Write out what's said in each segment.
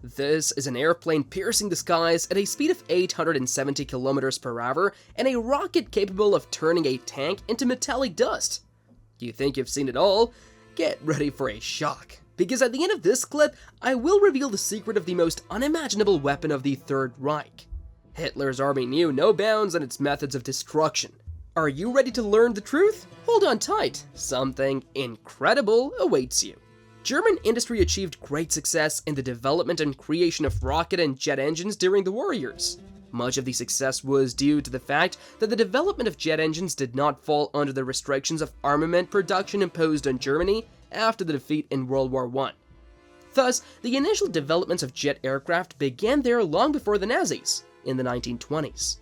This is an airplane piercing the skies at a speed of 870 kilometers per hour and a rocket capable of turning a tank into metallic dust. You think you've seen it all? Get ready for a shock, because at the end of this clip, I will reveal the secret of the most unimaginable weapon of the Third Reich. Hitler's army knew no bounds on its methods of destruction. Are you ready to learn the truth? Hold on tight, something incredible awaits you. German industry achieved great success in the development and creation of rocket and jet engines during the war years. Much of the success was due to the fact that the development of jet engines did not fall under the restrictions of armament production imposed on Germany after the defeat in World War I. Thus, the initial developments of jet aircraft began there long before the Nazis, in the 1920s.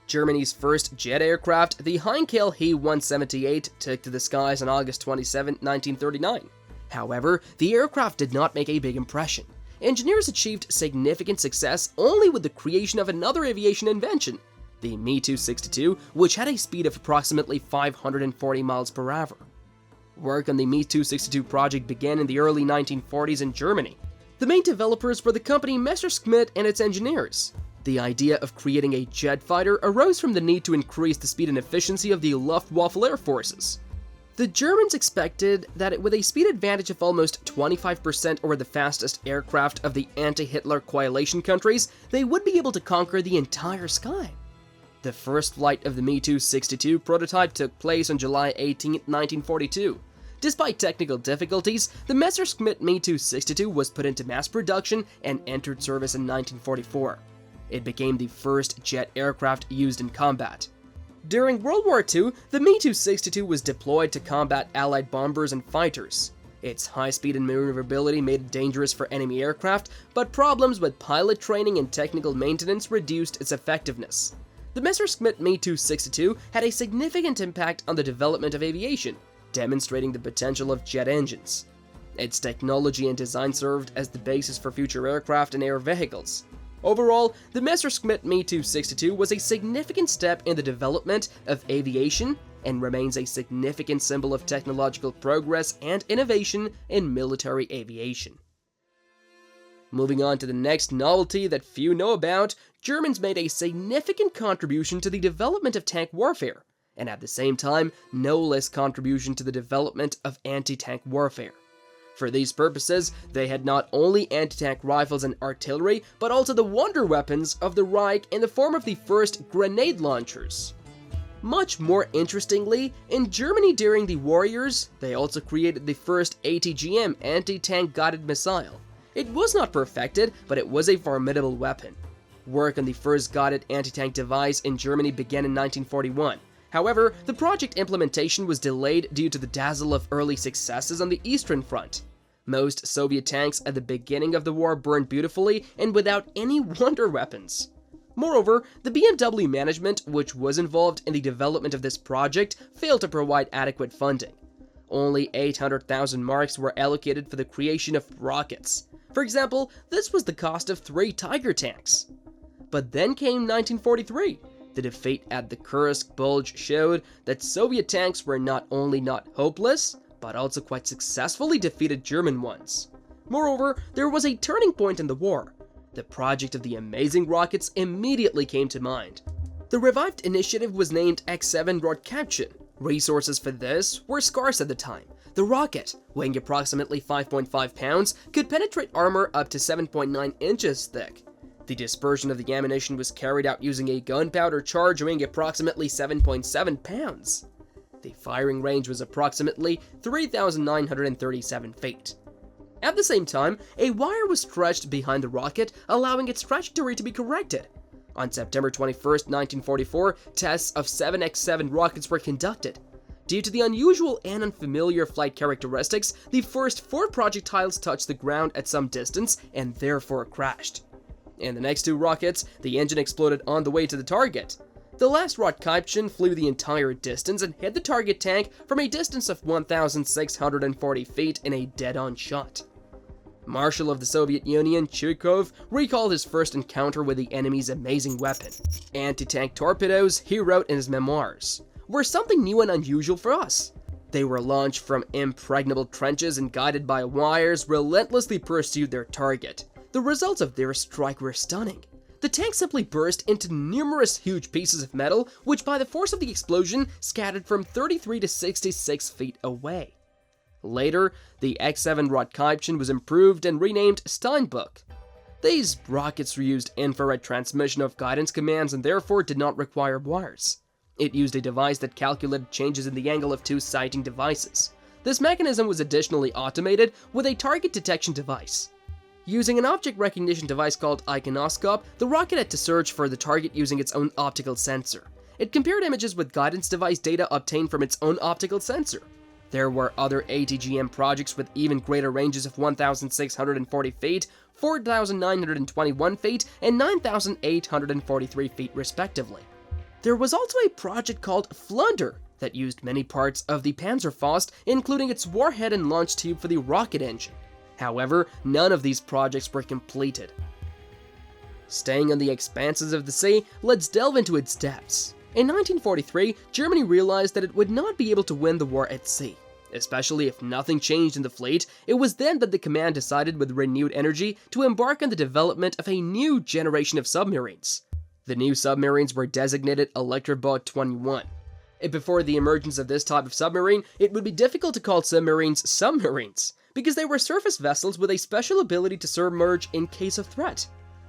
Germany's first jet aircraft, the Heinkel He-178, took to the skies on August 27, 1939. However, the aircraft did not make a big impression. Engineers achieved significant success only with the creation of another aviation invention, the Me-262, which had a speed of approximately 540 miles per hour. Work on the Me-262 project began in the early 1940s in Germany. The main developers were the company Messerschmitt and its engineers. The idea of creating a jet fighter arose from the need to increase the speed and efficiency of the Luftwaffe air forces. The Germans expected that with a speed advantage of almost 25% over the fastest aircraft of the anti-Hitler coalition countries, they would be able to conquer the entire sky. The first flight of the Me-262 prototype took place on July 18, 1942. Despite technical difficulties, the Messerschmitt Me-262 was put into mass production and entered service in 1944. It became the first jet aircraft used in combat. During World War II, the Me-262 was deployed to combat Allied bombers and fighters. Its high speed and maneuverability made it dangerous for enemy aircraft, but problems with pilot training and technical maintenance reduced its effectiveness. The Messerschmitt Me-262 had a significant impact on the development of aviation, demonstrating the potential of jet engines. Its technology and design served as the basis for future aircraft and air vehicles. Overall, the Messerschmitt Me-262 was a significant step in the development of aviation and remains a significant symbol of technological progress and innovation in military aviation. Moving on to the next novelty that few know about, Germans made a significant contribution to the development of tank warfare, and at the same time, no less contribution to the development of anti-tank warfare. For these purposes, they had not only anti-tank rifles and artillery, but also the wonder weapons of the Reich in the form of the first grenade launchers. Much more interestingly, in Germany during the war years, they also created the first ATGM anti-tank guided missile. It was not perfected, but it was a formidable weapon. Work on the first guided anti-tank device in Germany began in 1941. However, the project implementation was delayed due to the dazzle of early successes on the Eastern Front. Most Soviet tanks at the beginning of the war burned beautifully and without any wonder weapons. Moreover, the BMW management, which was involved in the development of this project, failed to provide adequate funding. Only 800,000 marks were allocated for the creation of rockets. For example, this was the cost of 3 Tiger tanks. But then came 1943. The defeat at the Kursk Bulge showed that Soviet tanks were not only not hopeless, but also quite successfully defeated German ones. Moreover, there was a turning point in the war. The project of the amazing rockets immediately came to mind. The revived initiative was named X7 Rotkapchen. Resources for this were scarce at the time. The rocket, weighing approximately 5.5 pounds, could penetrate armor up to 7.9 inches thick. The dispersion of the ammunition was carried out using a gunpowder charge weighing approximately 7.7 pounds. The firing range was approximately 3,937 feet. At the same time, a wire was stretched behind the rocket, allowing its trajectory to be corrected. On September 21, 1944, tests of 7 X7 rockets were conducted. Due to the unusual and unfamiliar flight characteristics, the first 4 projectiles touched the ground at some distance and therefore crashed. In the next 2 rockets, the engine exploded on the way to the target. The last Rotkapchen flew the entire distance and hit the target tank from a distance of 1,640 feet in a dead-on shot. Marshal of the Soviet Union, Chuikov, recalled his first encounter with the enemy's amazing weapon. Anti-tank torpedoes, he wrote in his memoirs, were something new and unusual for us. They were launched from impregnable trenches and guided by wires relentlessly pursued their target. The results of their strike were stunning. The tank simply burst into numerous huge pieces of metal, which by the force of the explosion scattered from 33 to 66 feet away. Later, the X7 Rocketchen was improved and renamed Steinbock. These rockets used infrared transmission of guidance commands and therefore did not require wires. It used a device that calculated changes in the angle of two sighting devices. This mechanism was additionally automated with a target detection device. Using an object recognition device called iconoscope, the rocket had to search for the target using its own optical sensor. It compared images with guidance device data obtained from its own optical sensor. There were other ATGM projects with even greater ranges of 1,640 feet, 4,921 feet, and 9,843 feet respectively. There was also a project called Flunder that used many parts of the Panzerfaust, including its warhead and launch tube for the rocket engine. However, none of these projects were completed. Staying on the expanses of the sea, let's delve into its depths. In 1943, Germany realized that it would not be able to win the war at sea. Especially if nothing changed in the fleet, it was then that the command decided with renewed energy to embark on the development of a new generation of submarines. The new submarines were designated Electroboat XXI. Before the emergence of this type of submarine, it would be difficult to call submarines submarines, because they were surface vessels with a special ability to submerge in case of threat.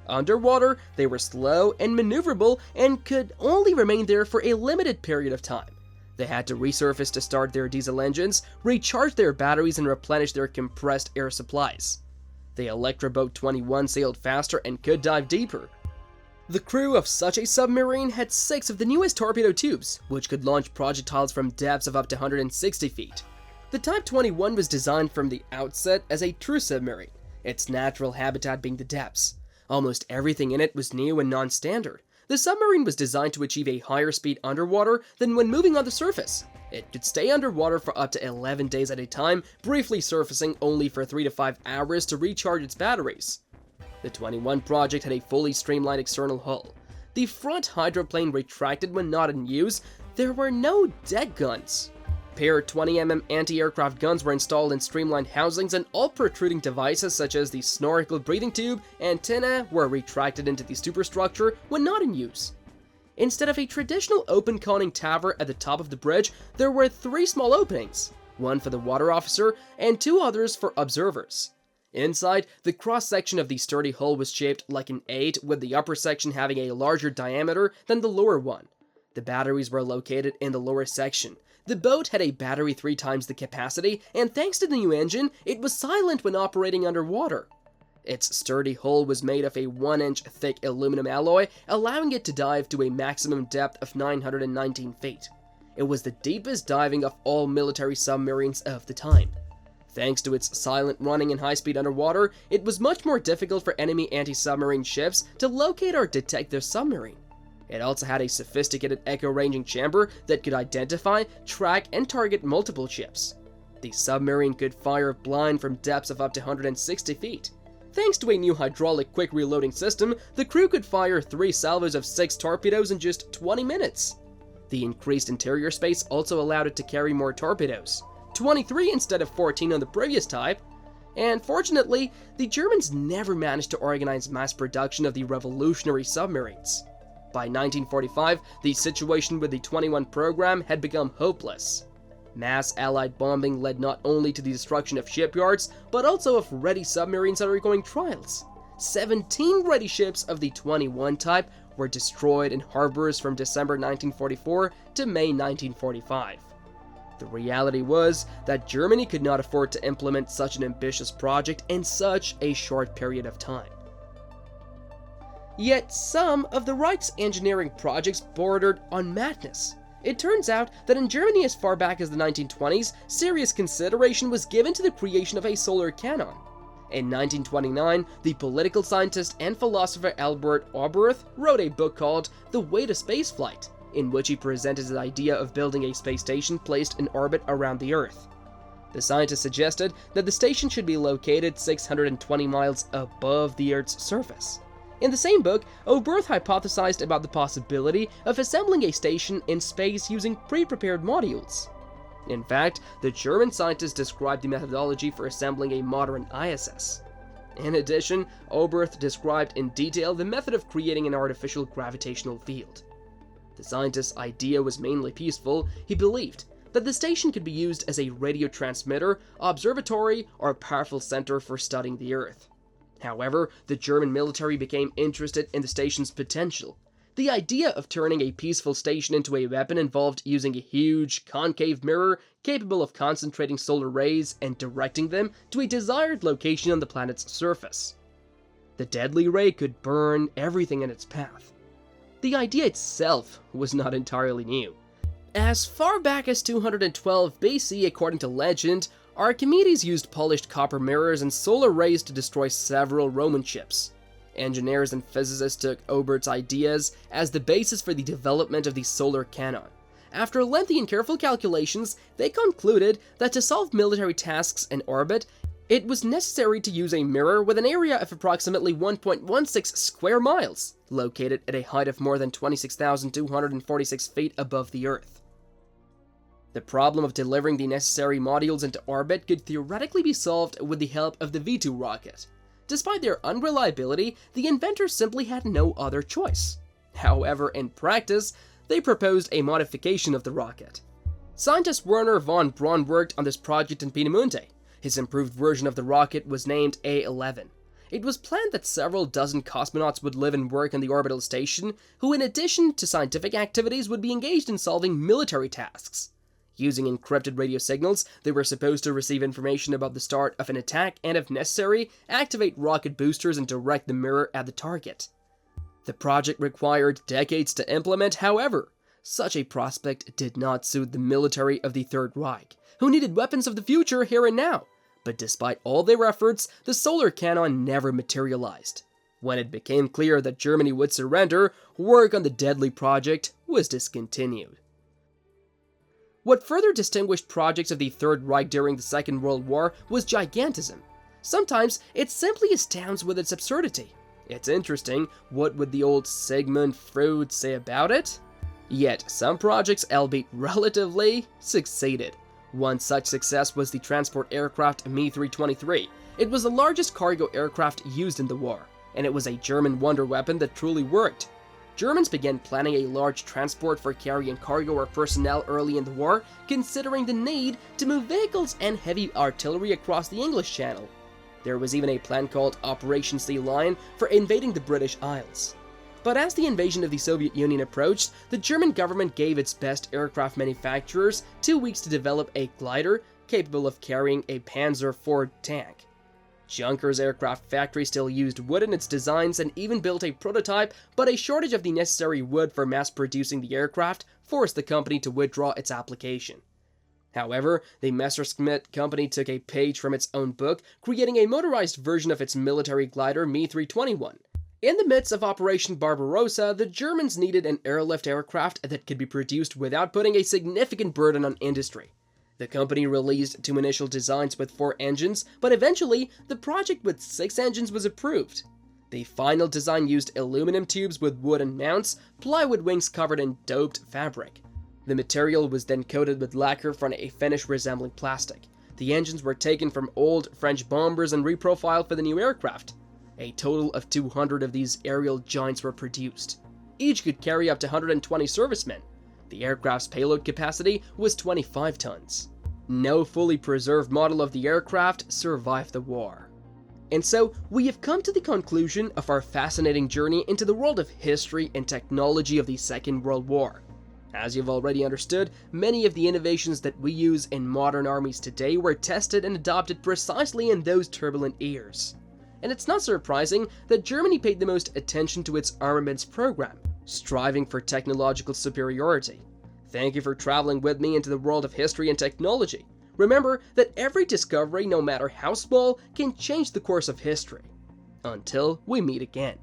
Underwater, they were slow and maneuverable and could only remain there for a limited period of time. They had to resurface to start their diesel engines, recharge their batteries, and replenish their compressed air supplies. The Electroboat XXI sailed faster and could dive deeper. The crew of such a submarine had 6 of the newest torpedo tubes, which could launch projectiles from depths of up to 160 feet. The Type 21 was designed from the outset as a true submarine, its natural habitat being the depths. Almost everything in it was new and non-standard. The submarine was designed to achieve a higher speed underwater than when moving on the surface. It could stay underwater for up to 11 days at a time, briefly surfacing only for 3 to 5 hours to recharge its batteries. The 21 project had a fully streamlined external hull. The front hydroplane retracted when not in use. There were no deck guns. Paired 20mm anti-aircraft guns were installed in streamlined housings, and all protruding devices such as the snorkel breathing tube antenna were retracted into the superstructure when not in use. Instead of a traditional open conning tower at the top of the bridge, there were 3 small openings, one for the water officer and 2 others for observers. Inside, the cross-section of the sturdy hull was shaped like an 8, with the upper section having a larger diameter than the lower one. The batteries were located in the lower section. The boat had a battery 3 times the capacity, and thanks to the new engine, it was silent when operating underwater. Its sturdy hull was made of a 1-inch thick aluminum alloy, allowing it to dive to a maximum depth of 919 feet. It was the deepest diving of all military submarines of the time. Thanks to its silent running and high speed underwater, it was much more difficult for enemy anti-submarine ships to locate or detect their submarine. It also had a sophisticated echo-ranging chamber that could identify, track, and target multiple ships. The submarine could fire blind from depths of up to 160 feet. Thanks to a new hydraulic quick reloading system, the crew could fire 3 salvos of 6 torpedoes in just 20 minutes. The increased interior space also allowed it to carry more torpedoes, 23 instead of 14 on the previous type. And fortunately, the Germans never managed to organize mass production of the revolutionary submarines. By 1945, the situation with the 21 program had become hopeless. Mass Allied bombing led not only to the destruction of shipyards, but also of ready submarines undergoing trials. 17 ready ships of the 21 type were destroyed in harbors from December 1944 to May 1945. The reality was that Germany could not afford to implement such an ambitious project in such a short period of time. Yet some of the Reich's engineering projects bordered on madness. It turns out that in Germany as far back as the 1920s, serious consideration was given to the creation of a solar cannon. In 1929, the political scientist and philosopher Albert Oberth wrote a book called The Way to Spaceflight, in which he presented his idea of building a space station placed in orbit around the Earth. The scientist suggested that the station should be located 620 miles above the Earth's surface. In the same book, Oberth hypothesized about the possibility of assembling a station in space using pre-prepared modules. In fact, the German scientist described the methodology for assembling a modern ISS. In addition, Oberth described in detail the method of creating an artificial gravitational field. The scientist's idea was mainly peaceful. He believed that the station could be used as a radio transmitter, observatory, or powerful center for studying the Earth. However, the German military became interested in the station's potential. The idea of turning a peaceful station into a weapon involved using a huge, concave mirror capable of concentrating solar rays and directing them to a desired location on the planet's surface. The deadly ray could burn everything in its path. The idea itself was not entirely new. As far back as 212 BC, according to legend, Archimedes used polished copper mirrors and solar rays to destroy several Roman ships. Engineers and physicists took Oberth's ideas as the basis for the development of the solar cannon. After lengthy and careful calculations, they concluded that to solve military tasks in orbit, it was necessary to use a mirror with an area of approximately 1.16 square miles, located at a height of more than 26,246 feet above the Earth. The problem of delivering the necessary modules into orbit could theoretically be solved with the help of the V2 rocket. Despite their unreliability, the inventors simply had no other choice. However, in practice, they proposed a modification of the rocket. Scientist Werner von Braun worked on this project in Peenemünde. His improved version of the rocket was named A-11. It was planned that several dozen cosmonauts would live and work on the orbital station, who in addition to scientific activities would be engaged in solving military tasks. Using encrypted radio signals, they were supposed to receive information about the start of an attack and, if necessary, activate rocket boosters and direct the mirror at the target. The project required decades to implement, however, such a prospect did not suit the military of the Third Reich, who needed weapons of the future here and now. But despite all their efforts, the solar cannon never materialized. When it became clear that Germany would surrender, work on the deadly project was discontinued. What further distinguished projects of the Third Reich during the Second World War was gigantism. Sometimes it simply astounds with its absurdity. It's interesting, what would the old Sigmund Freud say about it? Yet some projects, albeit relatively, succeeded. One such success was the transport aircraft Me-323. It was the largest cargo aircraft used in the war, and it was a German wonder weapon that truly worked. Germans began planning a large transport for carrying cargo or personnel early in the war, considering the need to move vehicles and heavy artillery across the English Channel. There was even a plan called Operation Sea Lion for invading the British Isles. But as the invasion of the Soviet Union approached, the German government gave its best aircraft manufacturers 2 weeks to develop a glider capable of carrying a Panzer IV tank. Junkers Aircraft Factory still used wood in its designs and even built a prototype, but a shortage of the necessary wood for mass-producing the aircraft forced the company to withdraw its application. However, the Messerschmitt company took a page from its own book, creating a motorized version of its military glider Me-321. In the midst of Operation Barbarossa, the Germans needed an airlift aircraft that could be produced without putting a significant burden on industry. The company released 2 initial designs with 4 engines, but eventually, the project with 6 engines was approved. The final design used aluminum tubes with wooden mounts, plywood wings covered in doped fabric. The material was then coated with lacquer for a finish resembling plastic. The engines were taken from old French bombers and reprofiled for the new aircraft. A total of 200 of these aerial giants were produced. Each could carry up to 120 servicemen. The aircraft's payload capacity was 25 tons. No fully preserved model of the aircraft survived the war. And so, we have come to the conclusion of our fascinating journey into the world of history and technology of the Second World War. As you've already understood, many of the innovations that we use in modern armies today were tested and adopted precisely in those turbulent years. And it's not surprising that Germany paid the most attention to its armaments program, striving for technological superiority. Thank you for traveling with me into the world of history and technology. Remember that every discovery, no matter how small, can change the course of history. Until we meet again.